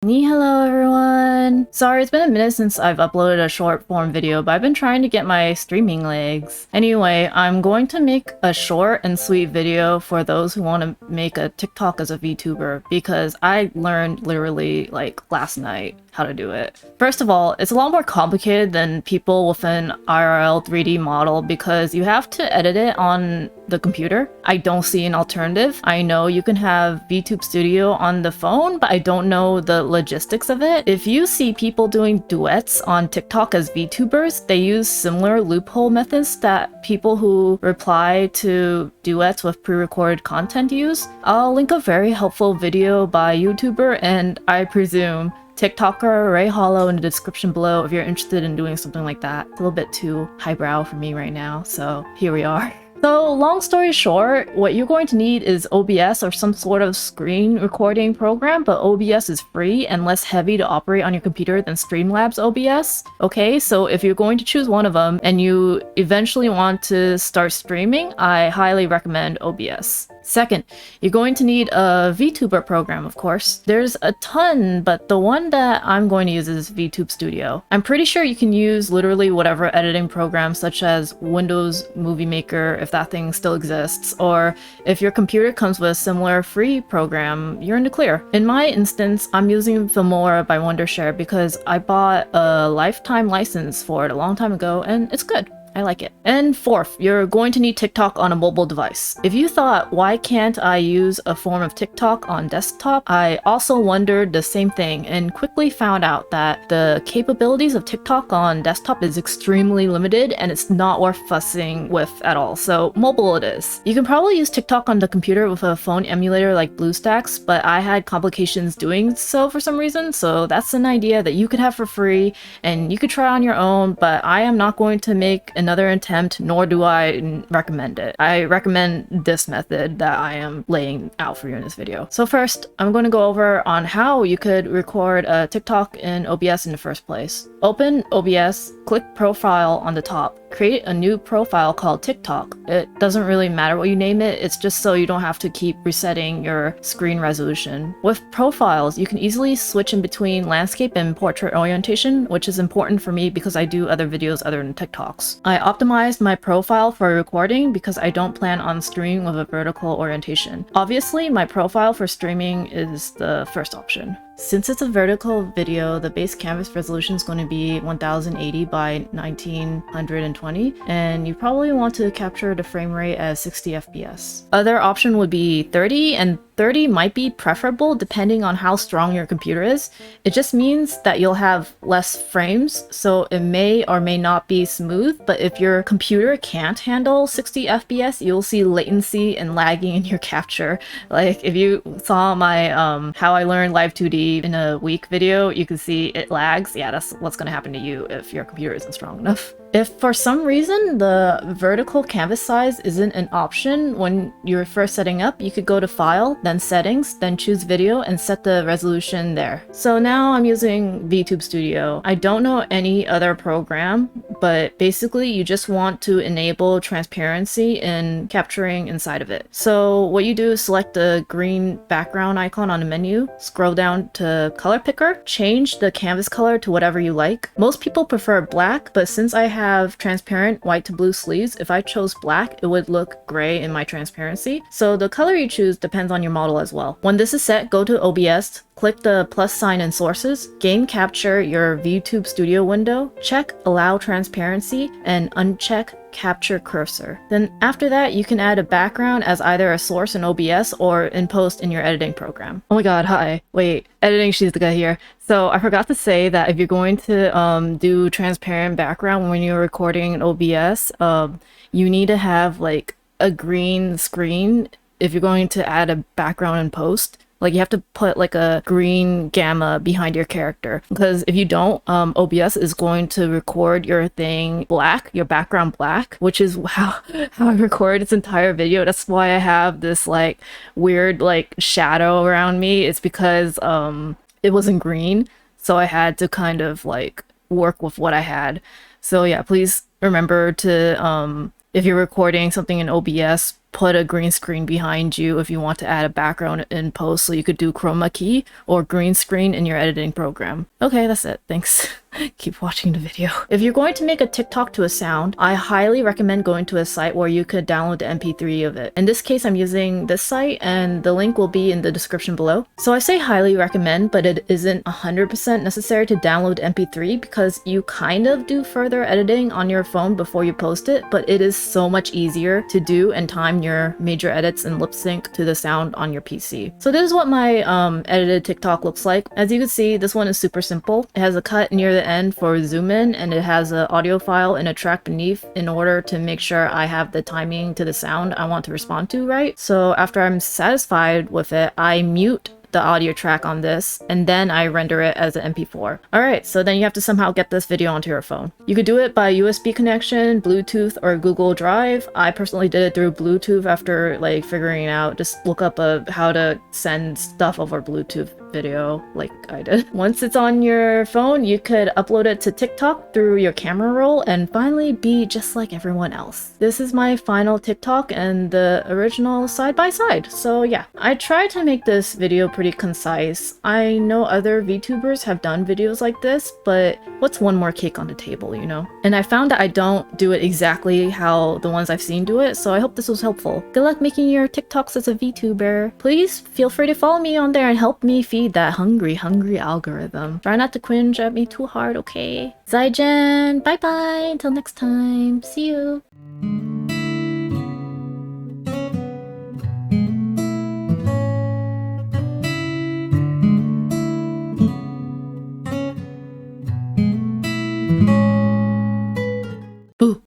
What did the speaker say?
Hello everyone! Sorry, it's been a minute since I've uploaded a short form video, but I've been trying to get my streaming legs. Anyway, I'm going to make a short and sweet video for those who want to make a TikTok as a VTuber because I learned literally like last night how to do it. First of all, it's a lot more complicated than people with an IRL 3D model because you have to edit it on the computer. I don't see an alternative. I know you can have VTube Studio on the phone, but I don't know the logistics of it. If you see people doing duets on TikTok as VTubers, they use similar loophole methods that people who reply to duets with pre-recorded content use. I'll link a very helpful video by YouTuber and I presume TikToker Ray Hollow in the description below if you're interested in doing something like that. It's a little bit too highbrow for me right now, so here we are. So long story short, what you're going to need is OBS or some sort of screen recording program, but OBS is free and less heavy to operate on your computer than STREAMLABS OBS. Okay, so if you're going to choose one of them and you eventually want to start streaming, I highly recommend OBS. Second, you're going to need a VTuber program, of course. There's a ton, but the one that I'm going to use is VTube Studio. I'm pretty sure you can use literally whatever editing program such as Windows Movie Maker if that thing still exists, or if your computer comes with a similar free program, you're in the clear. In my instance, I'm using Filmora by Wondershare because I bought a lifetime license for it a long time ago and it's good. I like it. And fourth, you're going to need TikTok on a mobile device. If you thought, why can't I use a form of TikTok on desktop? I also wondered the same thing and quickly found out that the capabilities of TikTok on desktop is extremely limited and it's not worth fussing with at all. So mobile it is. You can probably use TikTok on the computer with a phone emulator like BlueStacks, but I had complications doing so for some reason, so that's an idea that you could have for free and you could try on your own, but I am not going to make another attempt, nor do I recommend it. I recommend this method that I am laying out for you in this video. So first, I'm going to go over on how you could record a TikTok in OBS in the first place. Open OBS, click Profile on the top. Create a new profile called TikTok. It doesn't really matter what you name it, it's just so you don't have to keep resetting your screen resolution. With profiles, you can easily switch in between landscape and portrait orientation, which is important for me because I do other videos other than TikToks. I optimized my profile for recording because I don't plan on streaming with a vertical orientation. Obviously, my profile for streaming is the first option. Since it's a vertical video, the base canvas resolution is going to be 1080 by 1920, and you probably want to capture the frame rate as 60 FPS. Other option would be 30, and 30 might be preferable depending on how strong your computer is. It just means that you'll have less frames, so it may or may not be smooth, but if your computer can't handle 60 FPS, you'll see latency and lagging in your capture. Like if you saw my how I learned Live 2D in a week video, you can see it lags. Yeah, that's what's going to happen to you if your computer isn't strong enough. If for some reason the vertical canvas size isn't an option when you're first setting up, you could go to File, then Settings, then choose Video and set the resolution there. So now I'm using VTube Studio. I don't know any other program, but basically you just want to enable transparency in capturing inside of it. So what you do is select the green background icon on the menu, scroll down to Color Picker, change the canvas color to whatever you like. Most people prefer black, but since I have transparent white to blue sleeves, if I chose black, it would look gray in my transparency. So the color you choose depends on your model as well. When this is set, go to OBS, click the plus sign in Sources, game capture your VTube Studio window, check Allow Transparency, and uncheck Capture Cursor. Then after that, you can add a background as either a source in OBS or in post in your editing program. Oh my god, hi. Wait, editing Shizuka here. So I forgot to say that if you're going to do transparent background when you're recording in OBS, you need to have like a green screen if you're going to add a background in post. Like you have to put like a green gamma behind your character, because if you don't, OBS is going to record your thing black, your background black, which is how I record this entire video. That's why I have this like weird like shadow around me. It's because it wasn't green, so I had to kind of like work with what I had. So yeah, please remember to if you're recording something in OBS, put a green screen behind you if you want to add a background in post, so you could do chroma key or green screen in your editing program. Okay, that's it. Thanks. Keep watching the video. If you're going to make a TikTok to a sound, I highly recommend going to a site where you could download the MP3 of it. In this case, I'm using this site and the link will be in the description below. So I say highly recommend, but it isn't 100% necessary to download MP3 because you kind of do further editing on your phone before you post it, but it is so much easier to do and time your major edits and lip sync to the sound on your PC. So this is what my edited TikTok looks like. As you can see, this one is super simple. It has a cut near the end for zoom in, and it has an audio file and a track beneath in order to make sure I have the timing to the sound I want to respond to right. So after I'm satisfied with it, I mute the audio track on this and then I render it as an MP4. Alright, so then you have to somehow get this video onto your phone. You could do it by USB connection, Bluetooth, or Google Drive. I personally did it through Bluetooth after like figuring out, just look up how to send stuff over Bluetooth video like I did. Once it's on your phone, you could upload it to TikTok through your camera roll and finally be just like everyone else. This is my final TikTok and the original side by side. So yeah, I tried to make this video pretty concise. I know other VTubers have done videos like this, but what's one more cake on the table, you know? And I found that I don't do it exactly how the ones I've seen do it, so I hope this was helpful. Good luck making your TikToks as a VTuber. Please feel free to follow me on there and help me feed that hungry algorithm. Try not to cringe at me too hard, okay? Zaijian! Bye bye! Until next time. See you!